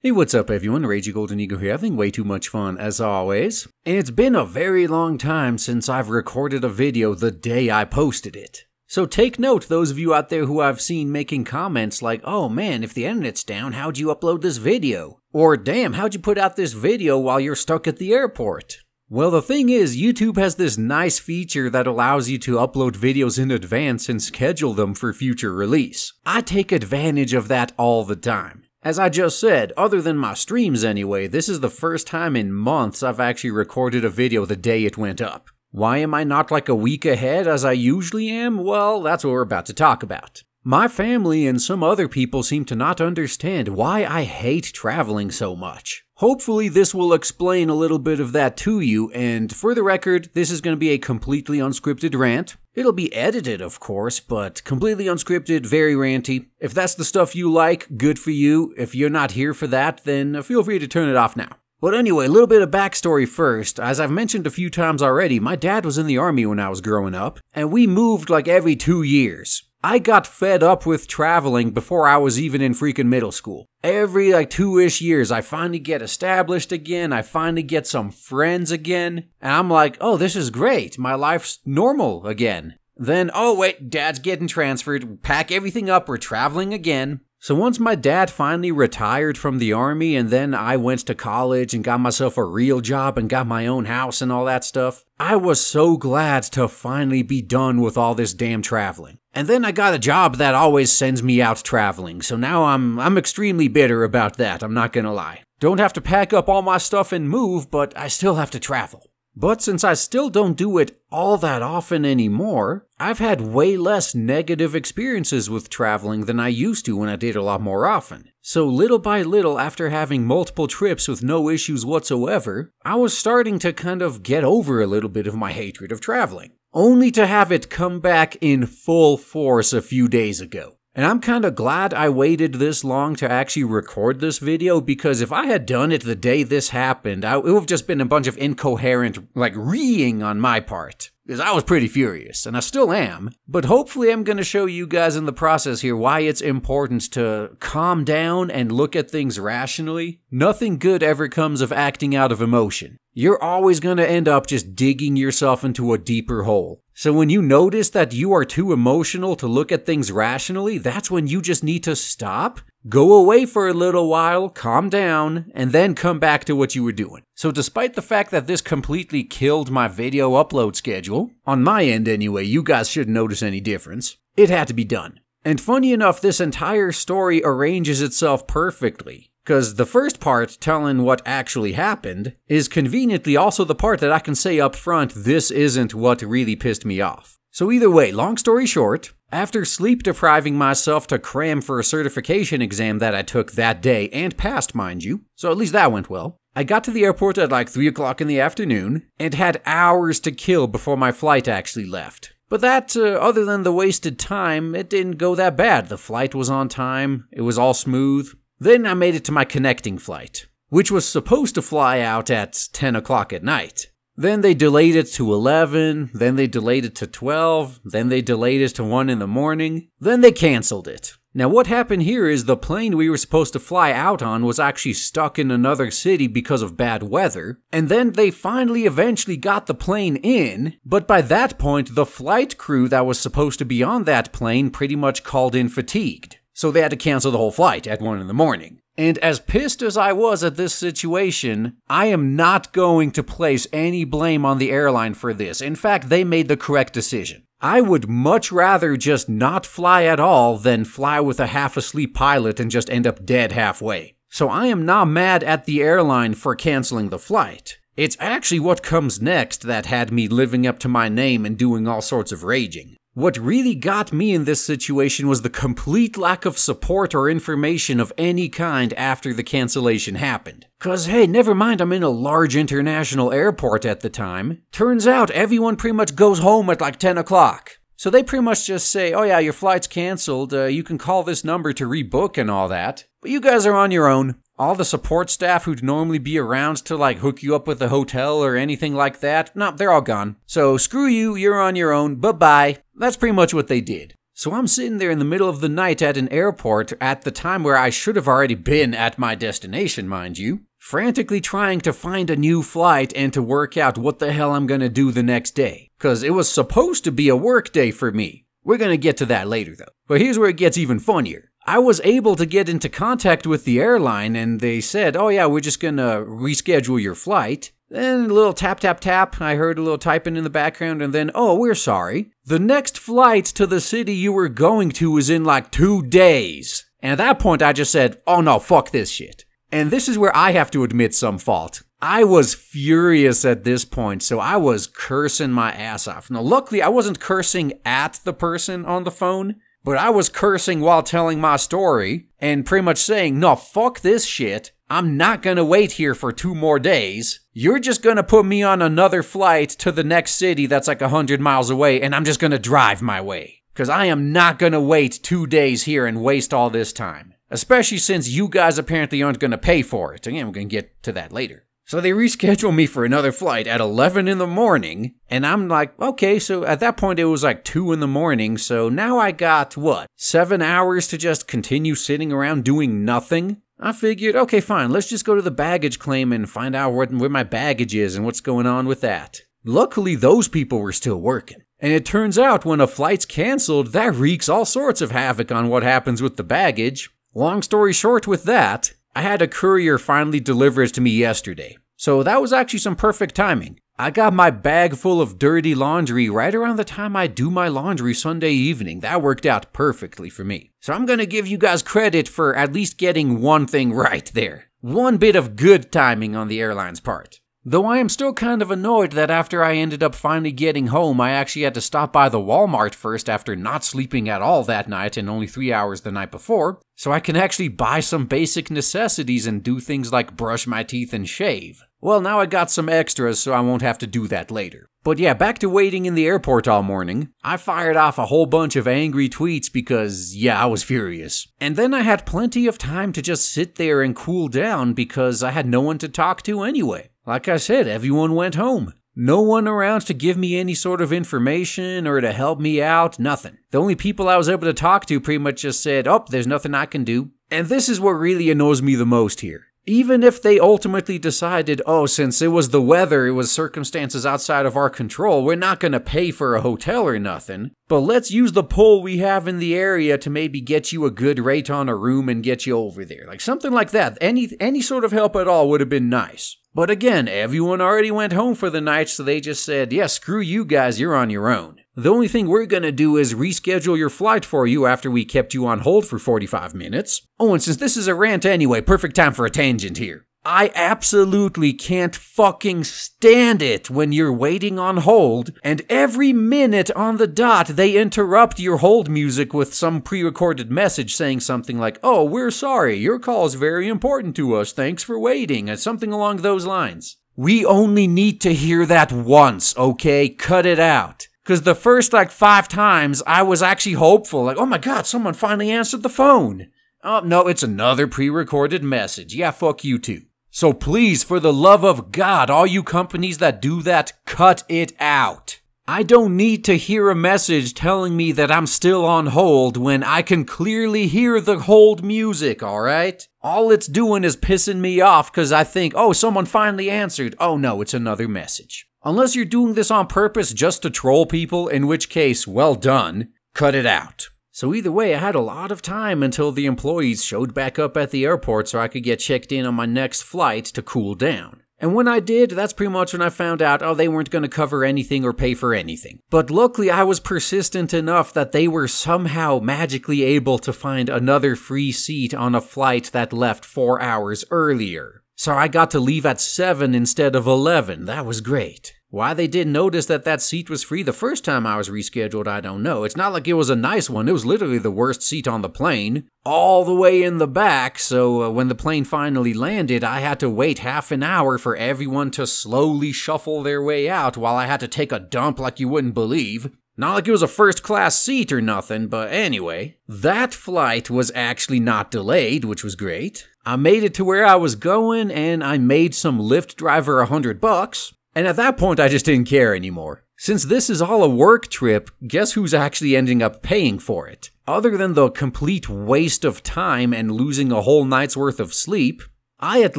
Hey, what's up everyone, Ragey Golden Eagle here, having way too much fun as always. And it's been a very long time since I've recorded a video the day I posted it. So take note, those of you out there who I've seen making comments like, oh man, if the internet's down, how'd you upload this video? Or damn, how'd you put out this video while you're stuck at the airport? Well, the thing is, YouTube has this nice feature that allows you to upload videos in advance and schedule them for future release. I take advantage of that all the time. As I just said, other than my streams anyway, this is the first time in months I've actually recorded a video the day it went up. Why am I not like a week ahead as I usually am? Well, that's what we're about to talk about. My family and some other people seem to not understand why I hate traveling so much. Hopefully this will explain a little bit of that to you, and for the record, this is going to be a completely unscripted rant. It'll be edited, of course, but completely unscripted, very ranty. If that's the stuff you like, good for you. If you're not here for that, then feel free to turn it off now. But anyway, a little bit of backstory first. As I've mentioned a few times already, my dad was in the army when I was growing up, and we moved like every 2 years. I got fed up with traveling before I was even in freaking middle school. Every 2-ish years, I finally get established again, I finally get some friends again, and I'm like, oh, this is great, my life's normal again. Then, oh wait, dad's getting transferred, pack everything up, we're traveling again. So once my dad finally retired from the army and then I went to college and got myself a real job and got my own house and all that stuff, I was so glad to finally be done with all this damn traveling. And then I got a job that always sends me out traveling, so now I'm extremely bitter about that, I'm not gonna lie. Don't have to pack up all my stuff and move, but I still have to travel. But since I still don't do it all that often anymore, I've had way less negative experiences with traveling than I used to when I did a lot more often. So little by little, after having multiple trips with no issues whatsoever, I was starting to kind of get over a little bit of my hatred of traveling. Only to have it come back in full force a few days ago. And I'm kinda glad I waited this long to actually record this video, because if I had done it the day this happened, it would have just been a bunch of incoherent, reeing on my part. Because I was pretty furious, and I still am. But hopefully I'm gonna show you guys in the process here why it's important to calm down and look at things rationally. Nothing good ever comes of acting out of emotion. You're always gonna end up just digging yourself into a deeper hole. So when you notice that you are too emotional to look at things rationally, that's when you just need to stop, go away for a little while, calm down, and then come back to what you were doing. So despite the fact that this completely killed my video upload schedule, on my end anyway, you guys shouldn't notice any difference, it had to be done. And funny enough, this entire story arranges itself perfectly. Because the first part, telling what actually happened, is conveniently also the part that I can say up front, this isn't what really pissed me off. So either way, long story short, after sleep depriving myself to cram for a certification exam that I took that day, and passed mind you, so at least that went well, I got to the airport at 3 o'clock in the afternoon, and had hours to kill before my flight actually left. But that, other than the wasted time, it didn't go that bad. The flight was on time, it was all smooth. Then I made it to my connecting flight, which was supposed to fly out at 10 o'clock at night. Then they delayed it to 11, then they delayed it to 12, then they delayed it to 1 in the morning, then they canceled it. Now what happened here is the plane we were supposed to fly out on was actually stuck in another city because of bad weather, and then they finally eventually got the plane in, but by that point the flight crew that was supposed to be on that plane pretty much called in fatigued. So they had to cancel the whole flight at 1 in the morning. And as pissed as I was at this situation, I am not going to place any blame on the airline for this. In fact, they made the correct decision. I would much rather just not fly at all than fly with a half-asleep pilot and just end up dead halfway. So I am not mad at the airline for canceling the flight. It's actually what comes next that had me living up to my name and doing all sorts of raging. What really got me in this situation was the complete lack of support or information of any kind after the cancellation happened. Cause hey, never mind I'm in a large international airport at the time. Turns out everyone pretty much goes home at 10 o'clock. So they pretty much just say, oh yeah, your flight's canceled, you can call this number to rebook and all that. But you guys are on your own. All the support staff who'd normally be around to hook you up with a hotel or anything like that, no, they're all gone. So screw you, you're on your own, bye-bye. That's pretty much what they did. So I'm sitting there in the middle of the night at an airport at the time where I should have already been at my destination, mind you, frantically trying to find a new flight and to work out what the hell I'm gonna do the next day. Cause it was supposed to be a work day for me. We're gonna get to that later though. But here's where it gets even funnier. I was able to get into contact with the airline and they said, oh yeah, we're just gonna reschedule your flight. Then a little tap, tap, tap. I heard a little typing in the background and then, oh, we're sorry. The next flight to the city you were going to is in like 2 days. And at that point, I just said, oh no, fuck this shit. And this is where I have to admit some fault. I was furious at this point, so I was cursing my ass off. Now, luckily, I wasn't cursing at the person on the phone, but I was cursing while telling my story and pretty much saying, no, fuck this shit. I'm not gonna wait here for 2 more days. You're just gonna put me on another flight to the next city that's like 100 miles away, and I'm just gonna drive my way. Because I am not gonna wait 2 days here and waste all this time. Especially since you guys apparently aren't gonna pay for it. Again, we're gonna get to that later. So they reschedule me for another flight at 11 in the morning, and I'm like, okay, so at that point it was like 2 in the morning, so now I got, 7 hours to just continue sitting around doing nothing? I figured, okay, fine, let's just go to the baggage claim and find out where my baggage is and what's going on with that. Luckily, those people were still working. And it turns out when a flight's canceled, that wreaks all sorts of havoc on what happens with the baggage. Long story short with that, I had a courier finally deliver it to me yesterday. So that was actually some perfect timing. I got my bag full of dirty laundry right around the time I do my laundry Sunday evening. That worked out perfectly for me. So I'm gonna give you guys credit for at least getting one thing right there. One bit of good timing on the airline's part. Though I am still kind of annoyed that after I ended up finally getting home, I actually had to stop by the Walmart first after not sleeping at all that night and only 3 hours the night before, so I can actually buy some basic necessities and do things like brush my teeth and shave. Well, now I got some extras, so I won't have to do that later. But yeah, back to waiting in the airport all morning. I fired off a whole bunch of angry tweets because, yeah, I was furious. And then I had plenty of time to just sit there and cool down because I had no one to talk to anyway. Like I said, everyone went home. No one around to give me any sort of information or to help me out, nothing. The only people I was able to talk to pretty much just said, oh, there's nothing I can do. And this is what really annoys me the most here. Even if they ultimately decided, oh, since it was the weather, it was circumstances outside of our control, we're not going to pay for a hotel or nothing, but let's use the pull we have in the area to maybe get you a good rate on a room and get you over there. Like something like that. Any sort of help at all would have been nice. But again, everyone already went home for the night, so they just said, yeah, screw you guys, you're on your own. The only thing we're gonna do is reschedule your flight for you after we kept you on hold for 45 minutes. Oh, and since this is a rant anyway, perfect time for a tangent here. I absolutely can't fucking stand it when you're waiting on hold, and every minute on the dot they interrupt your hold music with some pre-recorded message saying something like, oh, we're sorry, your call is very important to us, thanks for waiting, and something along those lines. We only need to hear that once, okay? Cut it out. Because the first 5 times I was actually hopeful, like, oh my god, someone finally answered the phone. Oh, no, it's another pre-recorded message. Yeah, fuck you too. So please, for the love of God, all you companies that do that, cut it out. I don't need to hear a message telling me that I'm still on hold when I can clearly hear the hold music, alright? All it's doing is pissing me off because I think, oh, someone finally answered. Oh no, it's another message. Unless you're doing this on purpose just to troll people, in which case, well done, cut it out. So either way, I had a lot of time until the employees showed back up at the airport so I could get checked in on my next flight to cool down. And when I did, that's pretty much when I found out, oh, they weren't going to cover anything or pay for anything. But luckily, I was persistent enough that they were somehow magically able to find another free seat on a flight that left 4 hours earlier. So I got to leave at 7 instead of 11. That was great. Why they didn't notice that seat was free the first time I was rescheduled, I don't know. It's not like it was a nice one. It was literally the worst seat on the plane, all the way in the back, so when the plane finally landed, I had to wait half an hour for everyone to slowly shuffle their way out while I had to take a dump like you wouldn't believe. Not like it was a first-class seat or nothing, but anyway. That flight was actually not delayed, which was great. I made it to where I was going, and I made some Lyft driver $100. And at that point, I just didn't care anymore. Since this is all a work trip, guess who's actually ending up paying for it? Other than the complete waste of time and losing a whole night's worth of sleep, I at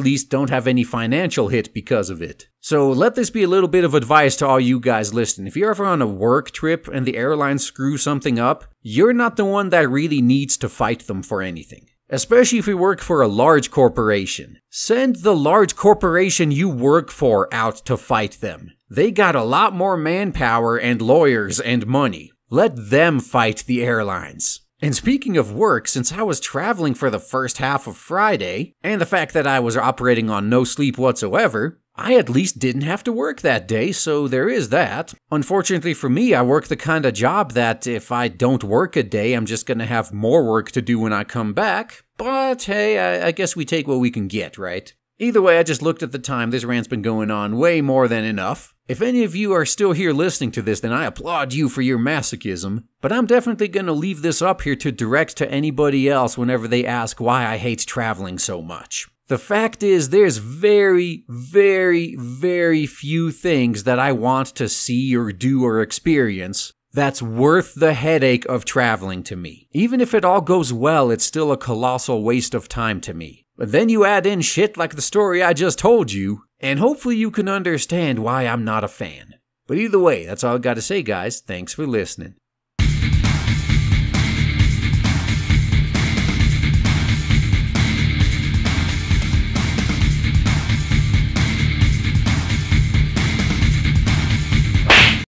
least don't have any financial hit because of it. So let this be a little bit of advice to all you guys listening. If you're ever on a work trip and the airline screws something up, you're not the one that really needs to fight them for anything. Especially if you work for a large corporation. Send the large corporation you work for out to fight them. They got a lot more manpower and lawyers and money. Let them fight the airlines. And speaking of work, since I was traveling for the first half of Friday, and the fact that I was operating on no sleep whatsoever, I at least didn't have to work that day, so there is that. Unfortunately for me, I work the kind of job that if I don't work a day, I'm just gonna have more work to do when I come back. But hey, I guess we take what we can get, right? Either way, I just looked at the time. This rant's been going on way more than enough. If any of you are still here listening to this, then I applaud you for your masochism. But I'm definitely going to leave this up here to direct to anybody else whenever they ask why I hate traveling so much. The fact is, there's very, very, very few things that I want to see or do or experience that's worth the headache of traveling to me. Even if it all goes well, it's still a colossal waste of time to me. But then you add in shit like the story I just told you, and hopefully you can understand why I'm not a fan. But either way, that's all I gotta say, guys. Thanks for listening.